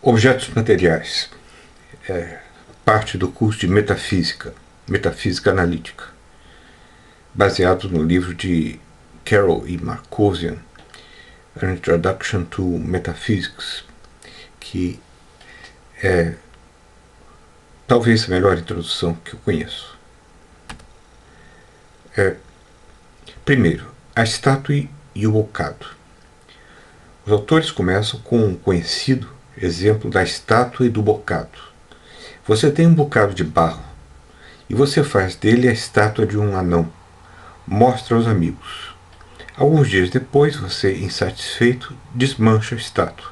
Objetos materiais. Parte do curso de Metafísica, Metafísica Analítica, baseado no livro de Carroll e Markosian, An Introduction to Metaphysics, que é talvez a melhor introdução que eu conheço. Primeiro, a estátua e o bocado. Os autores começam com um conhecido exemplo da estátua e do bocado. Você tem um bocado de barro e você faz dele a estátua de um anão. Mostra aos amigos. Alguns dias depois, você, insatisfeito, desmancha a estátua.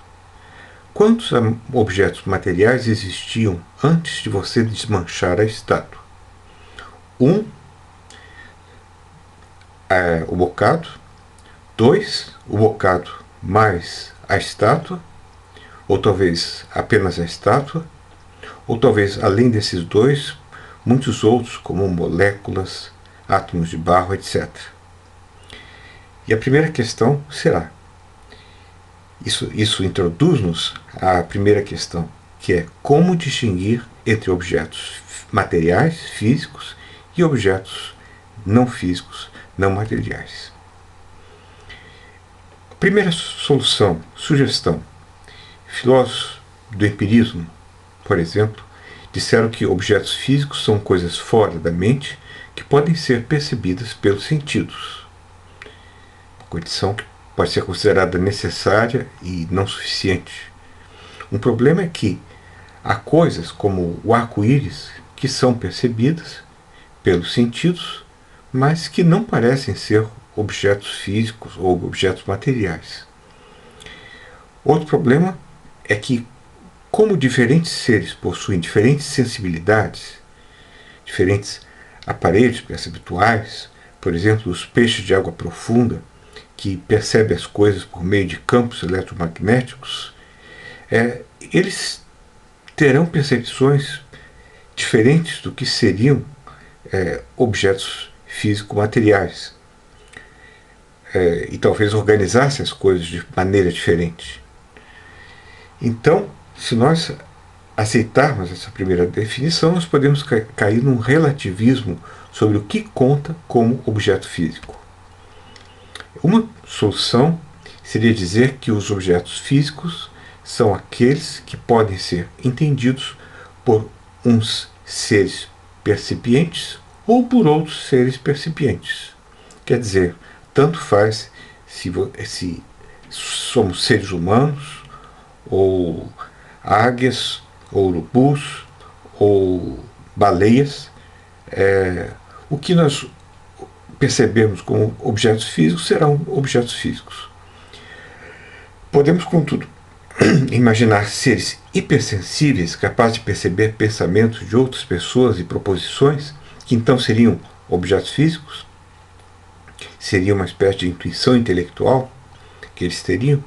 Quantos objetos materiais existiam antes de você desmanchar a estátua? O bocado. 2, o bocado mais a estátua, ou talvez apenas a estátua, ou talvez, além desses dois, muitos outros, como moléculas, átomos de barro, etc. E a primeira questão será, isso introduz-nos à primeira questão, que é como distinguir entre objetos materiais, físicos, e objetos não físicos, não materiais. Primeira sugestão. Filósofos do empirismo, por exemplo, disseram que objetos físicos são coisas fora da mente que podem ser percebidas pelos sentidos. Uma condição que pode ser considerada necessária e não suficiente. Um problema é que há coisas como o arco-íris que são percebidas pelos sentidos, mas que não parecem ser objetos físicos ou objetos materiais. Outro problema é que, como diferentes seres possuem diferentes sensibilidades, diferentes aparelhos perceptuais, por exemplo, os peixes de água profunda, que percebem as coisas por meio de campos eletromagnéticos, eles terão percepções diferentes do que seriam objetos físico-materiais. E talvez organizassem as coisas de maneira diferente. Então, se nós aceitarmos essa primeira definição, nós podemos cair num relativismo sobre o que conta como objeto físico. Uma solução seria dizer que os objetos físicos são aqueles que podem ser entendidos por uns seres percipientes ou por outros seres percipientes. Quer dizer, tanto faz se somos seres humanos, ou águias, ou urubus, ou baleias. O que nós percebemos como objetos físicos serão objetos físicos. Podemos, contudo, imaginar seres hipersensíveis capazes de perceber pensamentos de outras pessoas e proposições, que então seriam objetos físicos? Seria uma espécie de intuição intelectual que eles teriam?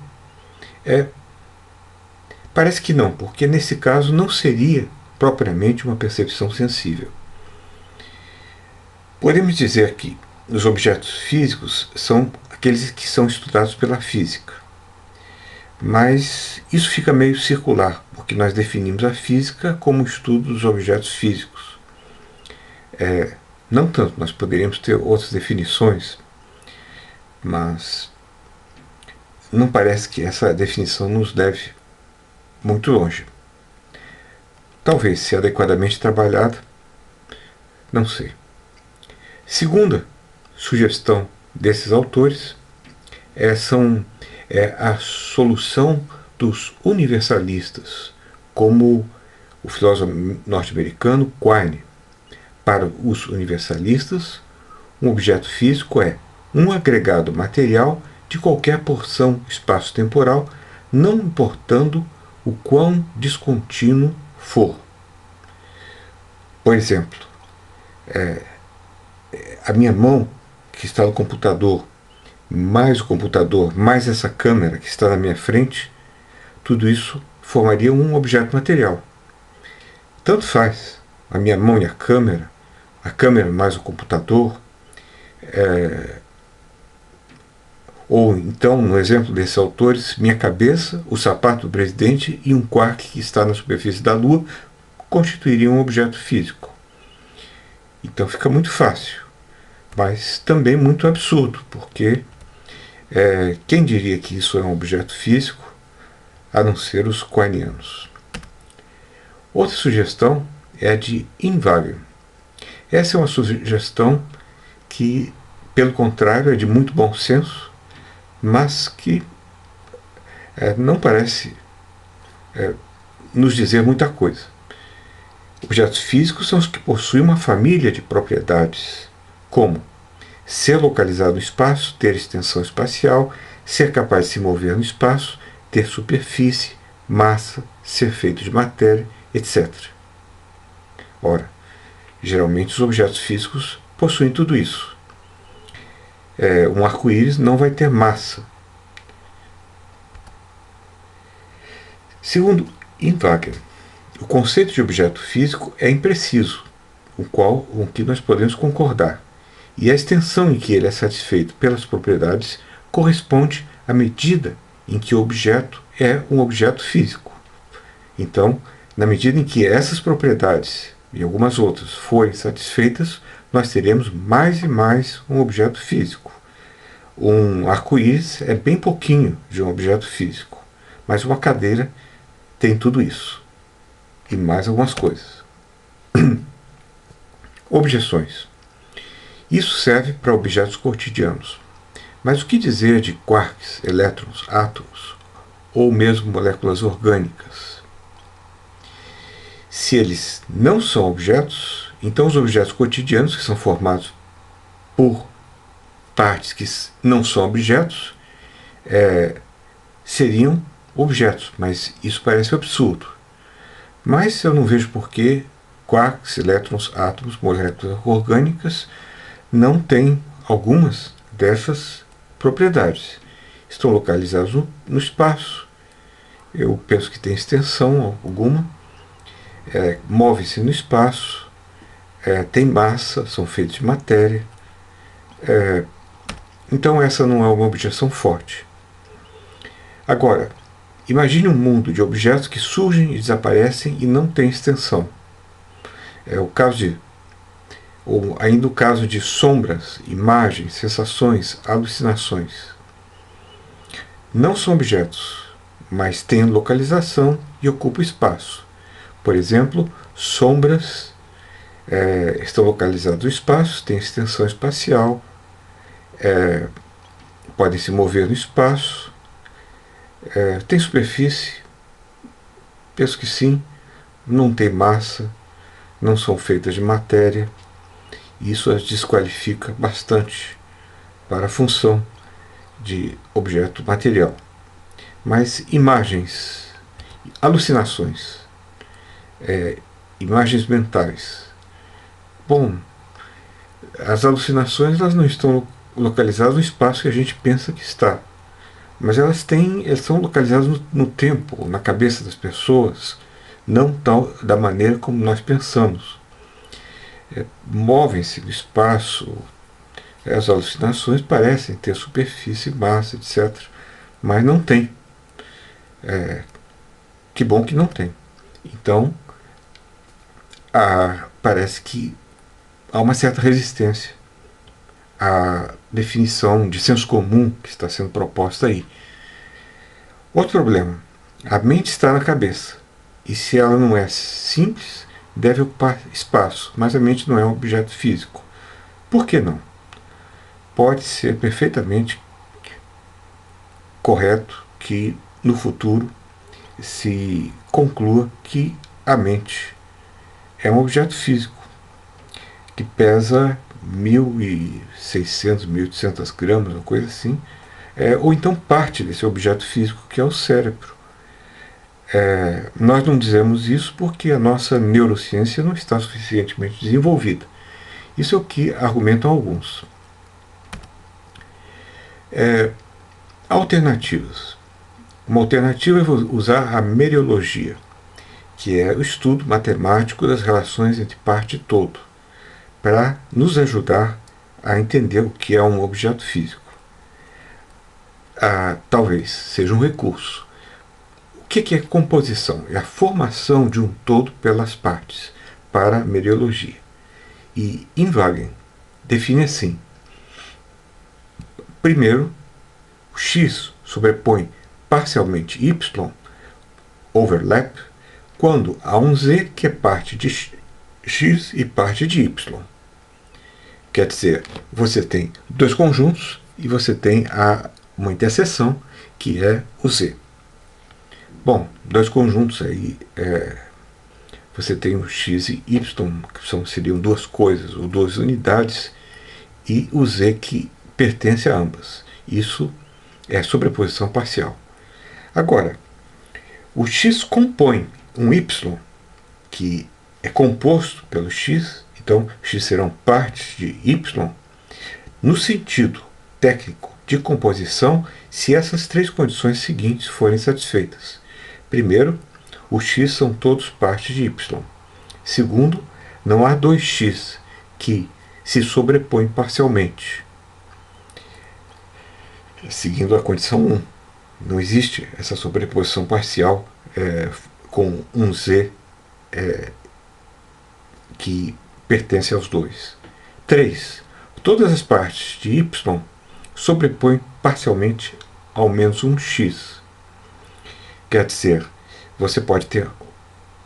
Parece que não, porque nesse caso não seria propriamente uma percepção sensível. Podemos dizer que os objetos físicos são aqueles que são estudados pela física. Mas isso fica meio circular, porque nós definimos a física como o estudo dos objetos físicos. Não tanto, nós poderíamos ter outras definições, mas não parece que essa definição nos leve muito longe. Talvez, se adequadamente trabalhada, não sei. Segunda sugestão desses autores é a solução dos universalistas, como o filósofo norte-americano Quine. Para os universalistas, um objeto físico é um agregado material de qualquer porção espaço-temporal, não importando o quão descontínuo for. Por exemplo, a minha mão, que está no computador, mais o computador, mais essa câmera que está na minha frente, tudo isso formaria um objeto material. Tanto faz, a minha mão e a câmera mais o computador, Ou então, no exemplo desses autores, minha cabeça, o sapato do presidente e um quark que está na superfície da Lua constituiriam um objeto físico. Então fica muito fácil, mas também muito absurdo, porque quem diria que isso é um objeto físico, a não ser os quainianos. Outra sugestão é a de invariant. Essa é uma sugestão que, pelo contrário, é de muito bom senso, mas que não parece nos dizer muita coisa. Objetos físicos são os que possuem uma família de propriedades, como ser localizado no espaço, ter extensão espacial, ser capaz de se mover no espaço, ter superfície, massa, ser feito de matéria, etc. Ora, geralmente os objetos físicos possuem tudo isso. Um arco-íris não vai ter massa. Segundo Invagner, o conceito de objeto físico é impreciso, com que nós podemos concordar, e a extensão em que ele é satisfeito pelas propriedades corresponde à medida em que o objeto é um objeto físico. Então, na medida em que essas propriedades e algumas outras forem satisfeitas, nós teremos mais e mais um objeto físico. Um arco-íris é bem pouquinho de um objeto físico, mas uma cadeira tem tudo isso e mais algumas coisas. Objeções. Isso serve para objetos cotidianos. Mas o que dizer de quarks, elétrons, átomos ou mesmo moléculas orgânicas? Se eles não são objetos, então os objetos cotidianos, que são formados por partes que não são objetos, seriam objetos, mas isso parece absurdo. Mas eu não vejo por que quarks, elétrons, átomos, moléculas orgânicas não têm algumas dessas propriedades. Estão localizados no espaço. Eu penso que tem extensão alguma. Move-se no espaço. Tem massa, são feitos de matéria. Então essa não é uma objeção forte. Agora, imagine um mundo de objetos que surgem e desaparecem e não têm extensão. Ou ainda o caso de sombras, imagens, sensações, alucinações. Não são objetos, mas têm localização e ocupam espaço. Por exemplo, sombras estão localizadas no espaço, têm extensão espacial, podem se mover no espaço, tem superfície, penso que sim, não tem massa, não são feitas de matéria. Isso as desqualifica bastante para a função de objeto material. Mas imagens, alucinações, imagens mentais. Bom, as alucinações elas não estão localizadas no espaço que a gente pensa que está, mas elas são localizadas no tempo, na cabeça das pessoas, não tal da maneira como nós pensamos. Movem-se no espaço, as alucinações parecem ter superfície, massa, etc., mas não tem. Que bom que não tem. Então, parece que há uma certa resistência à definição de senso comum que está sendo proposta aí. Outro problema: a mente está na cabeça, e se ela não é simples, deve ocupar espaço, mas a mente não é um objeto físico. Por que não? Pode ser perfeitamente correto que no futuro se conclua que a mente é um objeto físico que pesa 1.600, 1.800 gramas, uma coisa assim, ou então parte desse objeto físico que é o cérebro. Nós não dizemos isso porque a nossa neurociência não está suficientemente desenvolvida. Isso é o que argumentam alguns. Alternativas. Uma alternativa é usar a meriologia, que é o estudo matemático das relações entre parte e todo, para nos ajudar a entender o que é um objeto físico. talvez seja um recurso. O que é composição? É a formação de um todo pelas partes, para a mereologia. E Invaghen define assim: primeiro, x sobrepõe parcialmente y, overlap, quando há um z que é parte de x e parte de y. Quer dizer, você tem dois conjuntos e você tem uma interseção, que é o z. Bom, dois conjuntos aí, você tem o x e y, que seriam duas coisas ou duas unidades, e o z que pertence a ambas. Isso é sobreposição parcial. Agora, o x compõe um y que é composto pelo x, então x serão partes de y, no sentido técnico de composição, se essas três condições seguintes forem satisfeitas. Primeiro, os x são todos partes de y. Segundo, não há 2x que se sobrepõem parcialmente. Seguindo a condição 1. Não existe essa sobreposição parcial com um z que pertence aos dois. 3. Todas as partes de y sobrepõem parcialmente ao menos um x. Quer dizer, você pode ter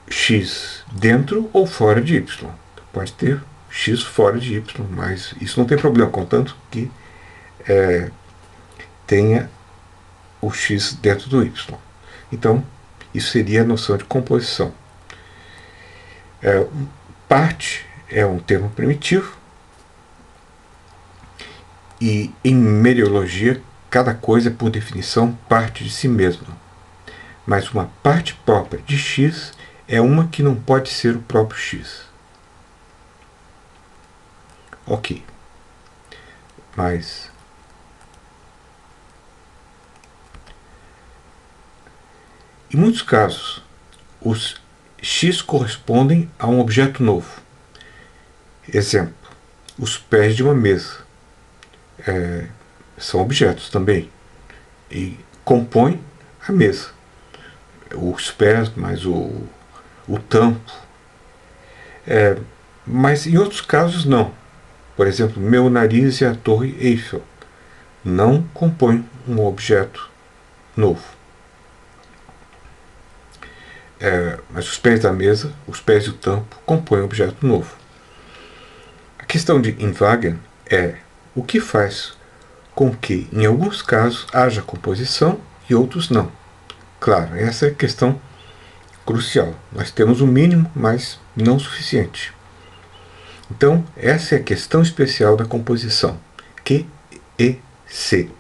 x dentro ou fora de y. Pode ter x fora de y, mas isso não tem problema, contanto que tenha o x dentro do y. Então, isso seria a noção de composição. Parte é um termo primitivo, e em mereologia, cada coisa é, por definição, parte de si mesma. Mas uma parte própria de x é uma que não pode ser o próprio x. Ok. Mas em muitos casos, os x correspondem a um objeto novo. Exemplo, os pés de uma mesa são objetos também e compõem a mesa. Os pés mais o tampo. Mas em outros casos não. Por exemplo, meu nariz e a Torre Eiffel não compõem um objeto novo. Mas os pés da mesa, os pés e o tampo compõem um objeto novo. A questão de Invaghen é o que faz com que, em alguns casos, haja composição e outros não. Claro, essa é a questão crucial. Nós temos o mínimo, mas não o suficiente. Então, essa é a questão especial da composição, QEC,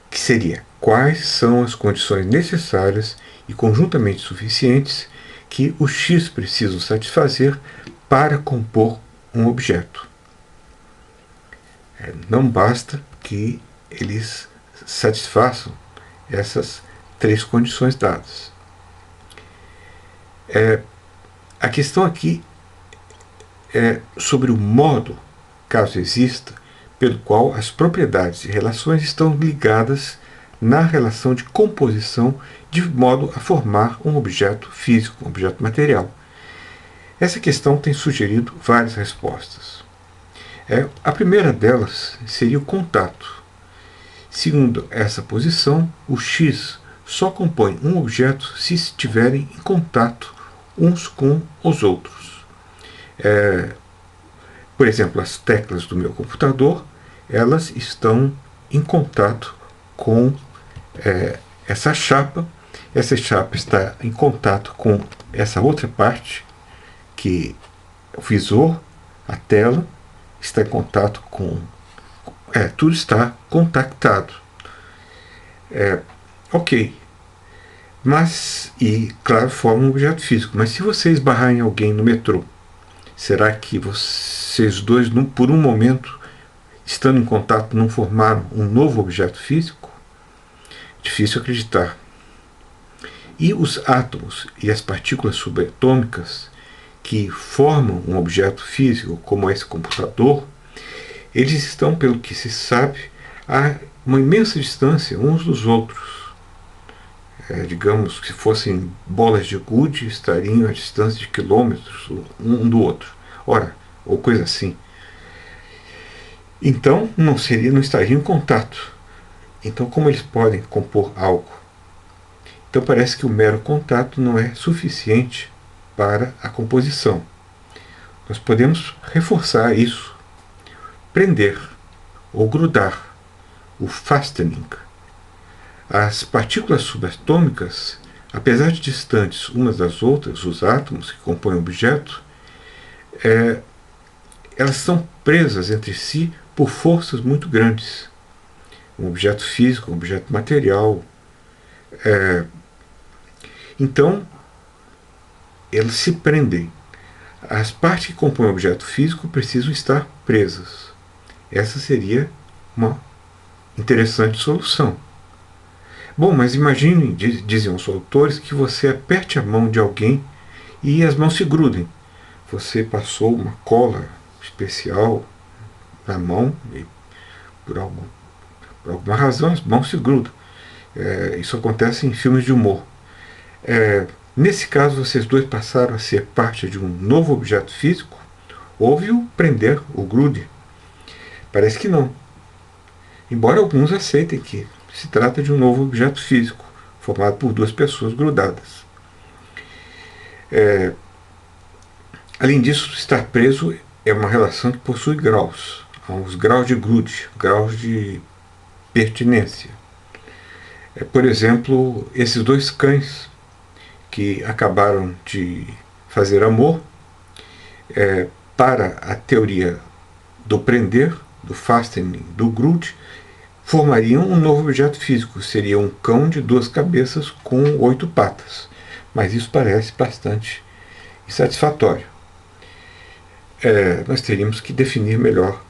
que seria quais são as condições necessárias e conjuntamente suficientes que o X precisa satisfazer para compor um objeto. Não basta que eles satisfaçam essas três condições dadas. A questão aqui é sobre o modo, caso exista, pelo qual as propriedades e relações estão ligadas na relação de composição de modo a formar um objeto físico, um objeto material. Essa questão tem sugerido várias respostas. A primeira delas seria o contato. Segundo essa posição, o X só compõe um objeto se estiverem em contato uns com os outros. Por exemplo, as teclas do meu computador, elas estão em contato com essa chapa. Essa chapa está em contato com essa outra parte, que o visor, a tela, está em contato com... tudo está contactado. Ok. Mas, e claro, forma um objeto físico. Mas se você esbarrar em alguém no metrô, será que vocês dois, por um momento, estando em contato, não formaram um novo objeto físico? Difícil acreditar. E os átomos e as partículas subatômicas que formam um objeto físico, como esse computador, eles estão, pelo que se sabe, a uma imensa distância uns dos outros. Digamos que se fossem bolas de gude, estariam a distância de quilômetros um do outro. Ora, ou coisa assim. Então não estariam em contato. Então como eles podem compor algo? Então parece que o mero contato não é suficiente para a composição. Nós podemos reforçar isso, prender ou grudar, o fastening. As partículas subatômicas, apesar de distantes umas das outras, os átomos que compõem o objeto, elas são presas entre si por forças muito grandes. Um objeto físico, um objeto material. Então, elas se prendem. As partes que compõem o objeto físico precisam estar presas. Essa seria uma interessante solução. Bom, mas imagine, dizem os autores, que você aperte a mão de alguém e as mãos se grudem. Você passou uma cola especial na mão e por alguma razão as mãos se grudam. Isso acontece em filmes de humor. Nesse caso, vocês dois passaram a ser parte de um novo objeto físico? Houve o prender, o grude? Parece que não. Embora alguns aceitem que se trata de um novo objeto físico, formado por duas pessoas grudadas. Além disso, estar preso é uma relação que possui graus. Há uns graus de grude, graus de pertinência. Por exemplo, esses dois cães que acabaram de fazer amor, para a teoria do prender, do fastening, do grude, formariam um novo objeto físico. Seria um cão de duas cabeças com 8 patas. Mas isso parece bastante insatisfatório. Nós teríamos que definir melhor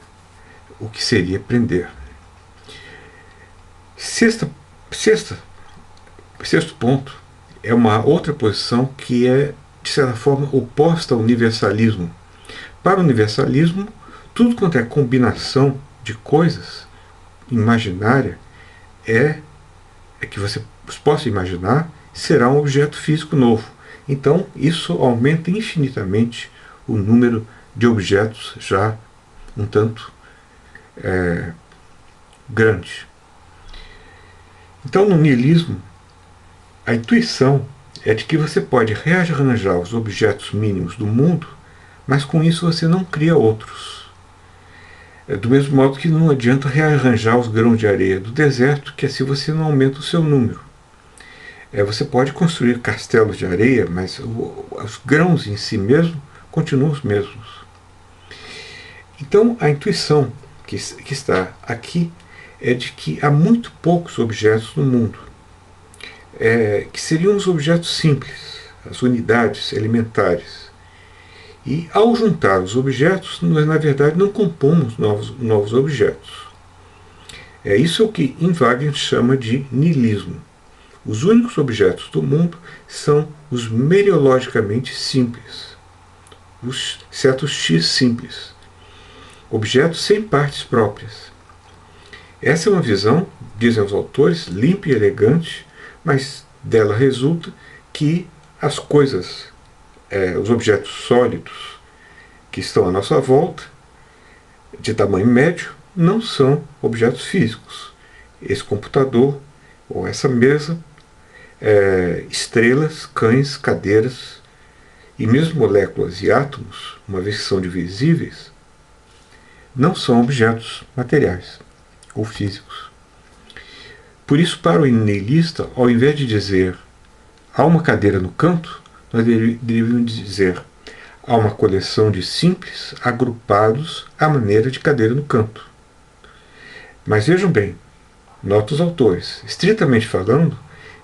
o que seria prender. Sexto ponto é uma outra posição que é, de certa forma, oposta ao universalismo. Para o universalismo, tudo quanto é combinação de coisas imaginária que você possa imaginar, será um objeto físico novo. Então, isso aumenta infinitamente o número de objetos já um tanto grande. Então, no niilismo, a intuição é de que você pode rearranjar os objetos mínimos do mundo, mas com isso você não cria outros. Do mesmo modo que não adianta rearranjar os grãos de areia do deserto, que assim você não aumenta o seu número. Você pode construir castelos de areia, mas os grãos em si mesmo continuam os mesmos. Então, a intuição que está aqui é de que há muito poucos objetos no mundo, que seriam os objetos simples, as unidades elementares. E, ao juntar os objetos, nós, na verdade, não compomos novos objetos. Isso é o que Wagner chama de niilismo. Os únicos objetos do mundo são os meriologicamente simples, os setos X simples, objetos sem partes próprias. Essa é uma visão, dizem os autores, limpa e elegante, mas dela resulta que as coisas, os objetos sólidos que estão à nossa volta, de tamanho médio, não são objetos físicos. Esse computador, ou essa mesa, estrelas, cães, cadeiras, e mesmo moléculas e átomos, uma vez que são divisíveis, não são objetos materiais ou físicos. Por isso, para o niilista, ao invés de dizer há uma cadeira no canto, nós deveríamos dizer há uma coleção de simples agrupados à maneira de cadeira no canto. Mas vejam bem, nota os autores, estritamente falando,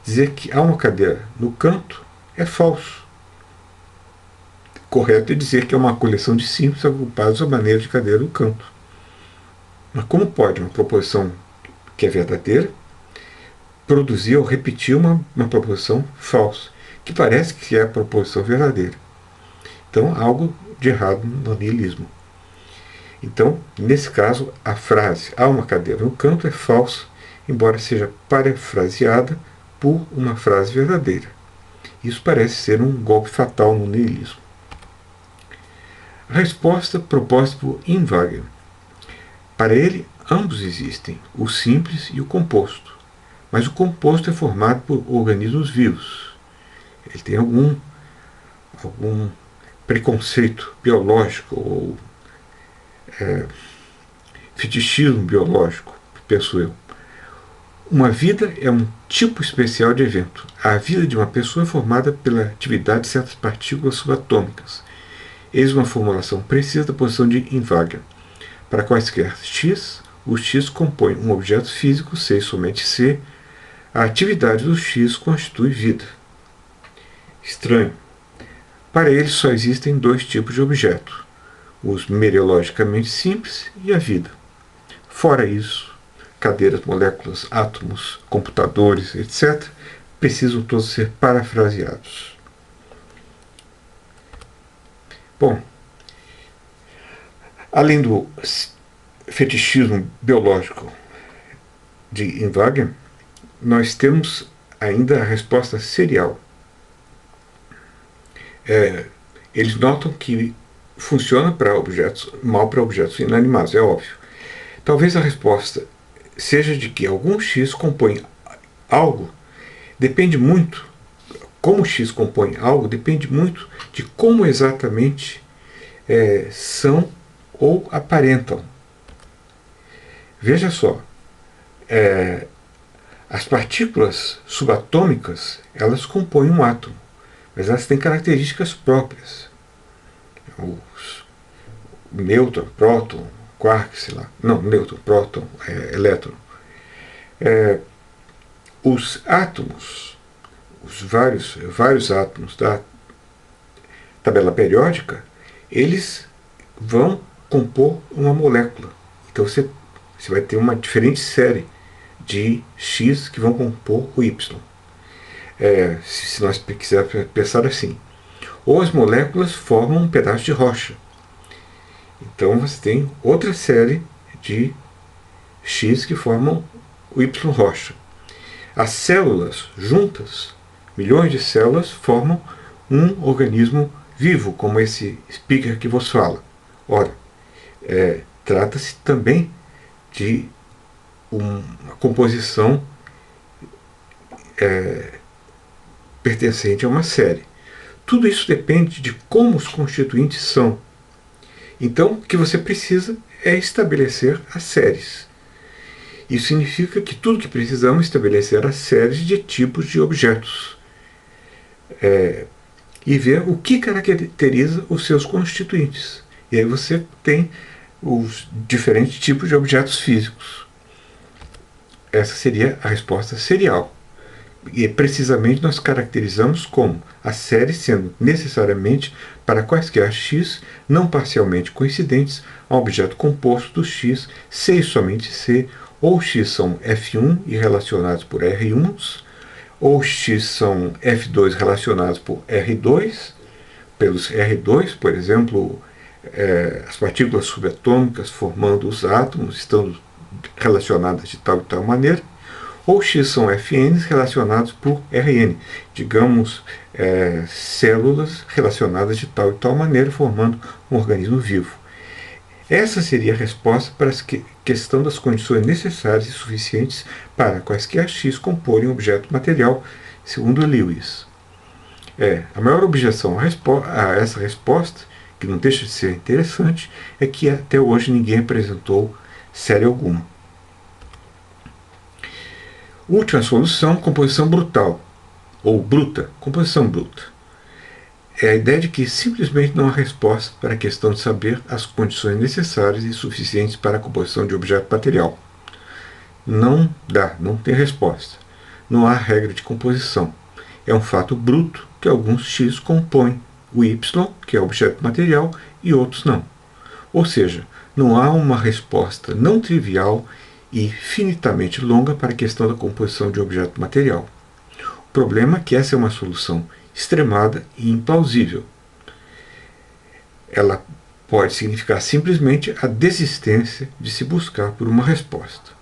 dizer que há uma cadeira no canto é falso. Correto é dizer que é uma coleção de simples agrupados à maneira de cadeira no canto. Mas como pode uma proposição que é verdadeira produzir ou repetir uma proposição falsa, que parece que é a proposição verdadeira? Então, algo de errado no niilismo. Então, nesse caso, a frase há uma cadeira no canto é falsa embora seja parafraseada por uma frase verdadeira. Isso parece ser um golpe fatal no niilismo. A resposta proposta por Invagel. Para ele, ambos existem, o simples e o composto. Mas o composto é formado por organismos vivos. Ele tem algum preconceito biológico ou fetichismo biológico, penso eu. Uma vida é um tipo especial de evento. A vida de uma pessoa é formada pela atividade de certas partículas subatômicas. Eis uma formulação precisa da posição de Invagel. Para quaisquer x, o x compõe um objeto físico, C e somente C. A atividade do x constitui vida. Estranho. Para ele só existem dois tipos de objeto, os mereologicamente simples e a vida. Fora isso, cadeiras, moléculas, átomos, computadores, etc., precisam todos ser parafraseados. Bom, além do fetichismo biológico de Invagel, nós temos ainda a resposta serial. Eles notam que funciona para objetos, mal para objetos inanimados, é óbvio. Talvez a resposta seja de que algum x compõe algo, depende muito, como x compõe algo, depende muito de como exatamente são ou aparentam. Veja só, as partículas subatômicas, elas compõem um átomo, mas elas têm características próprias. Os nêutron, próton, quark, sei lá. Não, nêutron, próton, elétron. Os átomos, os vários átomos da tabela periódica, eles vão compor uma molécula. Então você vai ter uma diferente série de X que vão compor o Y. Se nós quisermos pensar assim. Ou as moléculas formam um pedaço de rocha. Então você tem outra série de X que formam o Y rocha. As células juntas, milhões de células, formam um organismo vivo, como esse speaker que vos fala. Ora, trata-se também de uma composição pertencente a uma série. Tudo isso depende de como os constituintes são. Então, o que você precisa é estabelecer as séries. Isso significa que tudo que precisamos é estabelecer as séries de tipos de objetos. E ver o que caracteriza os seus constituintes. E aí você tem os diferentes tipos de objetos físicos. Essa seria a resposta serial. E precisamente nós caracterizamos como a série sendo necessariamente para quaisquer x não parcialmente coincidentes a um objeto composto do x, C e somente C, ou x são F1 e relacionados por R1, ou x são F2 relacionados por R2, pelos R2, por exemplo, as partículas subatômicas formando os átomos estando relacionadas de tal e tal maneira, ou X são FNs relacionados por RN, digamos, células relacionadas de tal e tal maneira, formando um organismo vivo. Essa seria a resposta para a questão das condições necessárias e suficientes para quaisquer X comporem um objeto material, segundo Lewis. A maior objeção a essa resposta, que não deixa de ser interessante, é que até hoje ninguém apresentou série alguma. Última solução, composição brutal, ou bruta, composição bruta. É a ideia de que simplesmente não há resposta para a questão de saber as condições necessárias e suficientes para a composição de objeto material. Não dá, não tem resposta. Não há regra de composição. É um fato bruto que alguns X compõem o Y, que é o objeto material, e outros não. Ou seja, não há uma resposta não trivial e finitamente longa para a questão da composição de um objeto material. O problema é que essa é uma solução extremada e implausível. Ela pode significar simplesmente a desistência de se buscar por uma resposta.